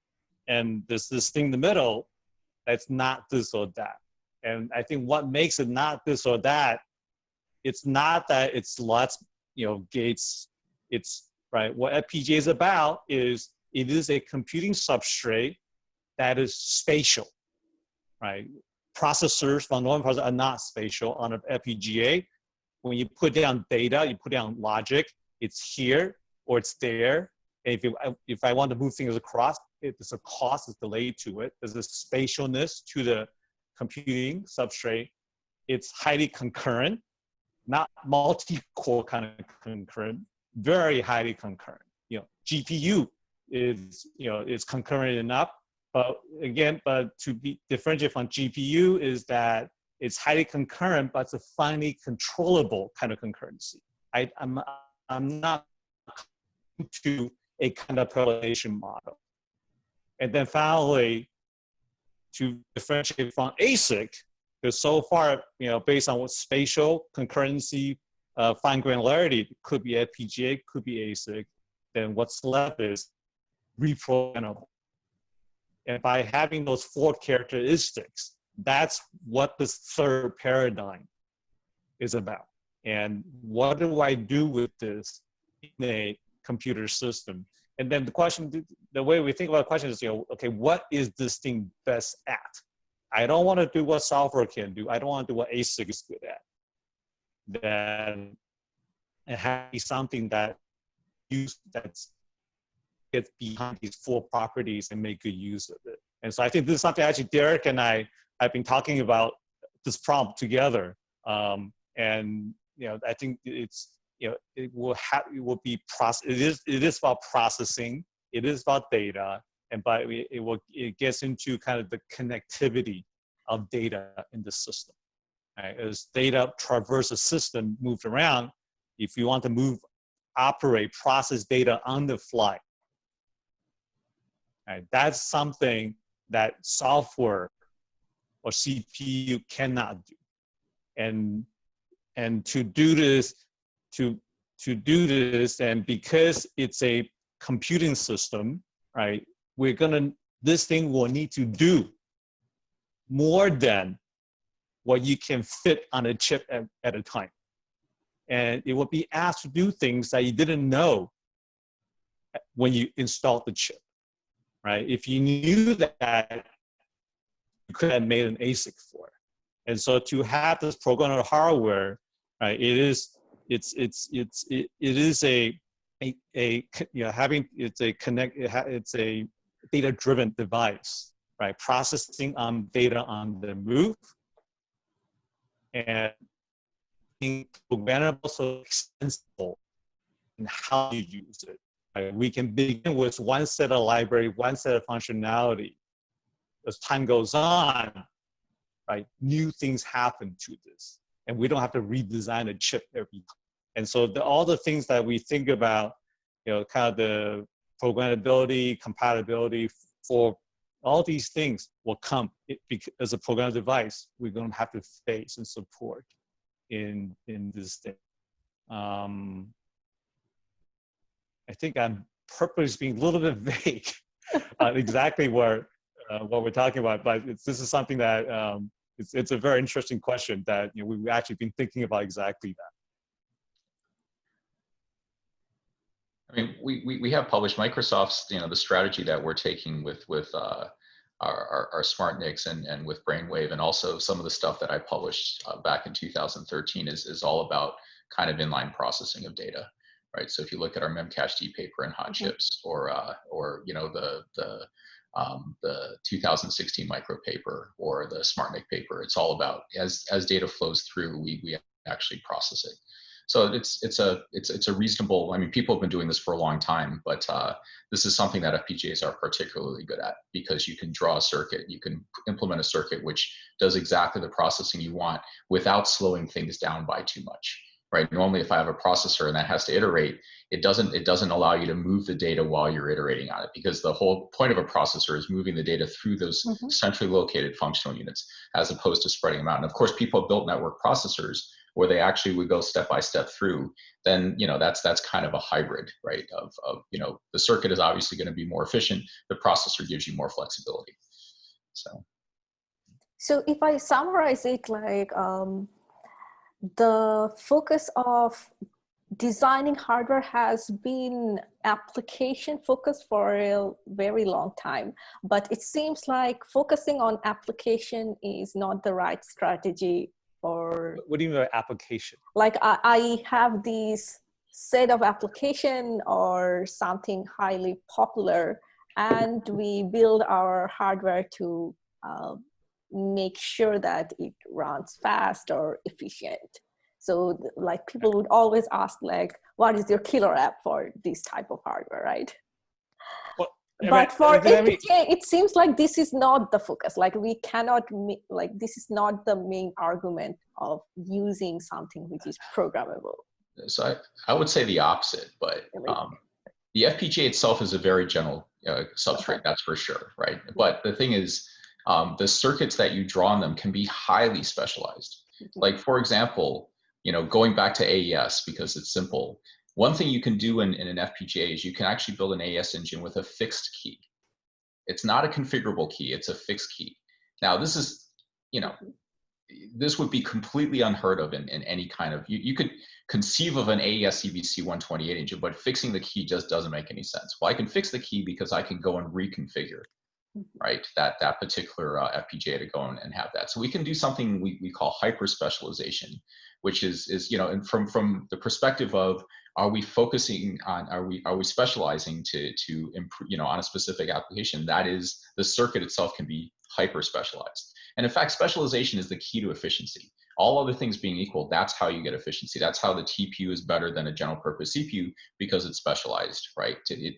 and this thing in the middle, that's not this or that. And I think what makes it not this or that, it's not that it's lots, gates. It's right. What FPGA is about is it is a computing substrate that is spatial, right? Processors, fundamental processors are not spatial on an FPGA. When you put down data, you put down logic, it's here or it's there. And if I want to move things across, there's a cost, there's delay to it. There's a spatialness to the computing substrate. It's highly concurrent, not multi-core kind of concurrent, very highly concurrent. GPU is concurrent enough, but to be differentiated from GPU is that it's highly concurrent, but it's a finely controllable kind of concurrency. I'm not to a kind of parallelization model. And then finally, to differentiate from ASIC, because so far, based on what spatial concurrency, fine granularity, could be FPGA, could be ASIC, then what's left is reprogrammable. And by having those 4 characteristics, that's what this third paradigm is about. And what do I do with this in a computer system? And then the way we think about the question is, okay, what is this thing best at? I don't want to do what software can do. I don't want to do what ASIC is good at. Then it has to be something that's get behind these full properties and make good use of it. And so I think this is something actually Derek and I have been talking about this problem together. And I think it's it will be it is about processing, it is about data, and it gets into kind of the connectivity of data in the system. Right? As data traverse a system, moved around, if you want to operate, process data on the fly, right? That's something that software or CPU cannot do. And to do this, and because it's a computing system, right? This thing will need to do more than what you can fit on a chip at a time. And it will be asked to do things that you didn't know when you installed the chip, right? If you knew that, you could have made an ASIC for it. And so to have this programmable hardware, right? It's a data-driven device, right? Processing data on the move, and being programmable, so extensible in how you use it. Right? We can begin with one set of library, one set of functionality. As time goes on, right, new things happen to this, and we don't have to redesign a chip every time. And so all the things that we think about, kind of the programmability, compatibility for all these things will come as a programmable device. We're going to have to face and support in this thing. I think I'm purposely being a little bit vague on exactly what we're talking about, but this is something that it's a very interesting question that we've actually been thinking about exactly that. I mean, we have published Microsoft's, the strategy that we're taking with our SmartNICs and with Brainwave, and also some of the stuff that I published back in 2013 is all about kind of inline processing of data, right? So if you look at our memcached paper and hot chips, or the 2016 micro paper or the SmartNIC paper, it's all about as data flows through, we actually process it. So it's a reasonable. I mean, people have been doing this for a long time, but this is something that FPGAs are particularly good at, because you can draw a circuit, you can implement a circuit which does exactly the processing you want without slowing things down by too much. Right? Normally, if I have a processor and that has to iterate, it doesn't allow you to move the data while you're iterating on it, because the whole point of a processor is moving the data through those centrally located functional units, as opposed to spreading them out. And of course, people have built network processors where they actually would go step by step through. Then that's kind of a hybrid, right? Of the circuit is obviously going to be more efficient. The processor gives you more flexibility. So if I summarize it, like the focus of designing hardware has been application focused for a very long time, but it seems like focusing on application is not the right strategy. Or what do you mean by application? Like I have these set of application or something highly popular, and we build our hardware to make sure that it runs fast or efficient. So like people would always ask, like, what is your killer app for this type of hardware, right? Well, but for FPGA, it seems like this is not the focus. Like we cannot, like this is not the main argument of using something which is programmable. So I would say the opposite, but the FPGA itself is a very general substrate, that's for sure, right? But the thing is, the circuits that you draw on them can be highly specialized. Like for example, going back to AES, because it's simple. One thing you can do in an FPGA is you can actually build an AES engine with a fixed key. It's not a configurable key, it's a fixed key. Now this is, this would be completely unheard of in any kind of, you could conceive of an AES CBC 128 engine, but fixing the key just doesn't make any sense. Well, I can fix the key because I can go and reconfigure, right, that particular FPGA to go and have that. So we can do something we call hyper specialization, which is and from the perspective of are we focusing on, are we specializing to improve, on a specific application? That is, the circuit itself can be hyper specialized. And in fact, specialization is the key to efficiency. All other things being equal, that's how you get efficiency. That's how the TPU is better than a general purpose CPU, because it's specialized, right? It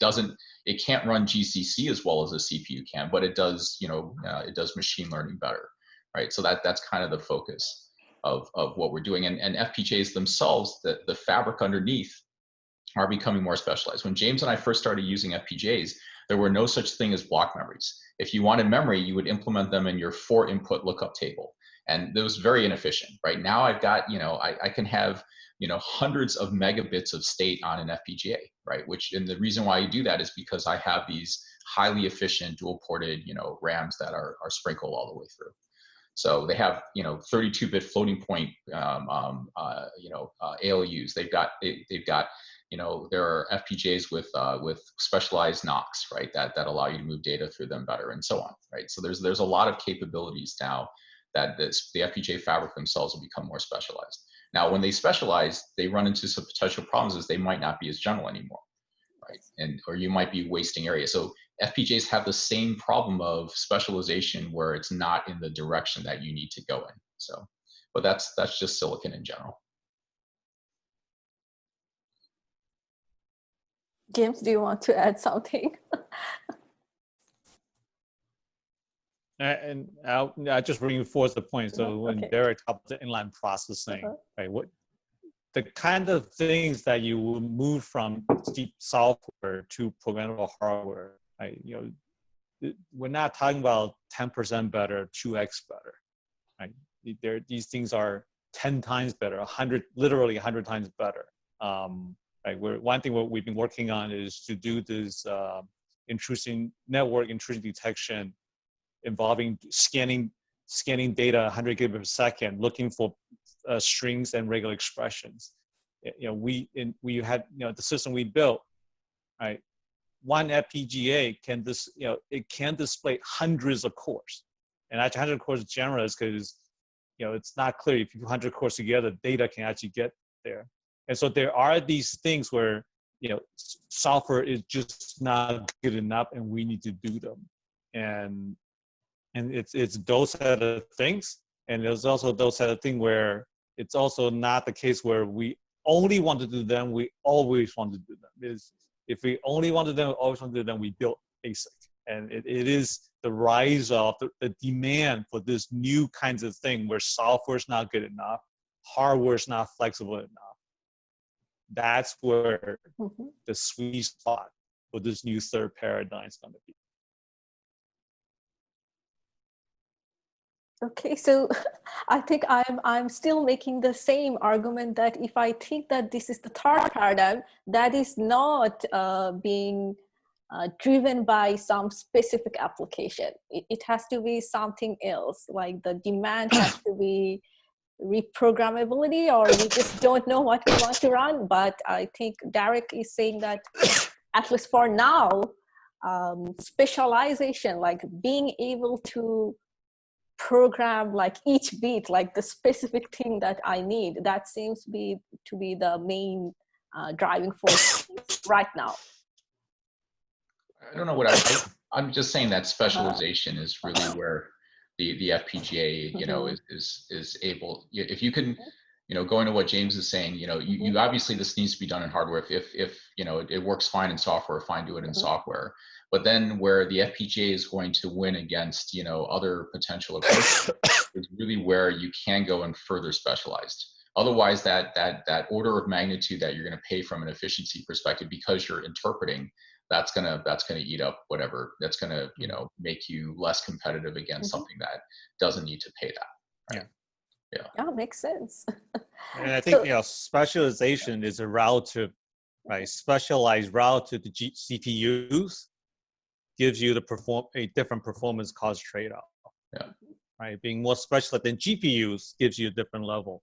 can't run GCC as well as a CPU can, but it does, it does machine learning better, right? So that's kind of the focus of what we're doing. And FPGAs themselves, the fabric underneath, are becoming more specialized. When James and I first started using FPGAs, there were no such thing as block memories. If you wanted memory, you would implement them in your 4-input lookup table. And it was very inefficient. Right now I've got, I can have, hundreds of megabits of state on an FPGA, right? And the reason why you do that is because I have these highly efficient dual ported, RAMs that are sprinkled all the way through. So they have, 32-bit floating point, ALUs. They've got, there are FPGAs with specialized NOCs, right? That allow you to move data through them better, and so on, right? So there's a lot of capabilities now that the FPGA fabric themselves will become more specialized. Now, when they specialize, they run into some potential problems, as they might not be as general anymore, right? Or you might be wasting area. So FPGAs have the same problem of specialization where it's not in the direction that you need to go in. So, but that's just silicon in general. James, do you want to add something? And I just reinforce the point. So when Derek talked about the inline processing, right? The kind of things that you will move from deep software to programmable hardware, right? We're not talking about 10% better, 2x better, right? These things are 10 times better, literally 100 times better. Right? One thing we've been working on is to do this network intrusion detection involving scanning data 100 gigabits per second, looking for strings and regular expressions. We had the system we built, right? One FPGA can display hundreds of cores, and actually 100 cores is generous because it's not clear if you put 100 cores together, data can actually get there. And so there are these things where software is just not good enough, and we need to do them. And it's those set of things, and there's also those set of things where it's also not the case where we only want to do them. We always want to do them. If we only want to do them, always want to do them, we build ASIC. And it is the rise of the demand for this new kinds of thing where software is not good enough, hardware is not flexible enough. That's where the sweet spot for this new third paradigm is going to be. Okay, so I think I'm still making the same argument that if I think that this is the third paradigm, that is not being driven by some specific application. It has to be something else, like the demand has to be reprogrammability, or we just don't know what we want to run. But I think Derek is saying that at least for now, specialization, like being able to program like each bit, like the specific thing that I need, that seems to be the main driving force right now. I don't know what I'm just saying that specialization is really where the FPGA, is able, if you can, going to what James is saying, you obviously this needs to be done in hardware. If it works fine in software, fine, do it in software. But then where the FPGA is going to win against, other potential approaches is really where you can go and further specialized. Otherwise, that order of magnitude that you're going to pay from an efficiency perspective, because you're interpreting, that's gonna eat up whatever. That's gonna make you less competitive against something that doesn't need to pay that. Right? Yeah, makes sense. And I think specialization is a relative, right? Specialized relative to CPUs gives you a different performance cost trade-off. Yeah. Right. Being more specialized than GPUs gives you a different level,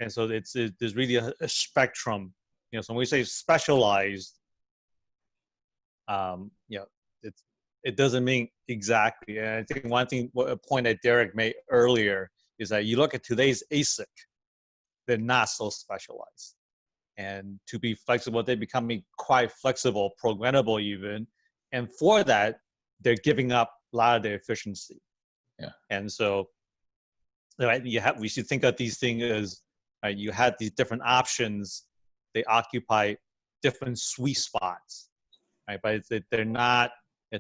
and so there's really a spectrum. So when we say specialized, it doesn't mean exactly. And I think a point that Derek made earlier is that you look at today's ASIC, they're not so specialized. And to be flexible, they're becoming quite flexible, programmable even. And for that, they're giving up a lot of their efficiency. Yeah. And so, right, we should think of these things as, right, you have these different options. They occupy different sweet spots, right? But they're not.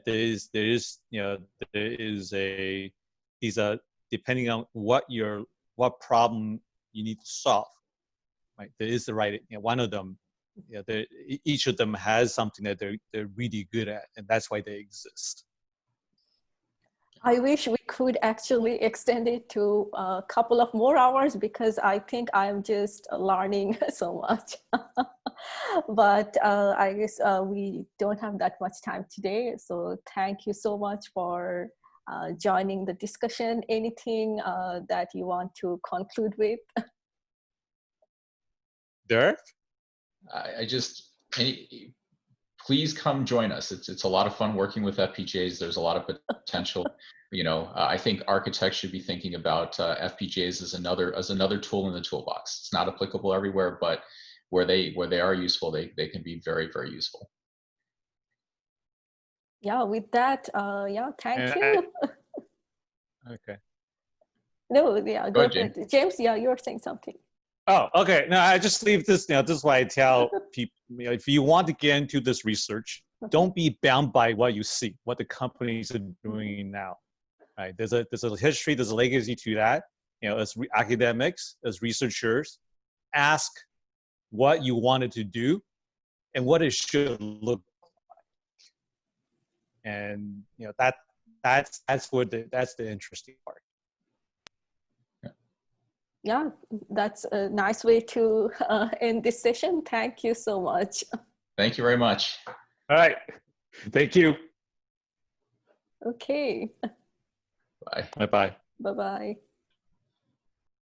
These are depending on what problem you need to solve, right? There is the right, one of them, each of them has something that they're really good at, and that's why they exist. I wish we could actually extend it to a couple of more hours, because I think I'm just learning so much. But I guess we don't have that much time today. So thank you so much for joining the discussion. Anything that you want to conclude with? Derek? Please come join us. It's a lot of fun working with FPGAs. There's a lot of potential. I think architects should be thinking about FPGAs as another tool in the toolbox. It's not applicable everywhere, but where they are useful, they can be very, very useful. Yeah, with that, thank you. Okay. No, yeah, go ahead. James, yeah, you're saying something. Oh, okay. No, I just leave this. This is why I tell people, if you want to get into this research, don't be bound by what you see, what the companies are doing now. Right? There's a history, there's a legacy to that. As academics, as researchers, ask what you wanted to do and what it should look like. And that's the interesting part. Yeah, that's a nice way to end this session. Thank you so much. Thank you very much. All right. Thank you. Okay. Bye. Bye-bye. Bye-bye.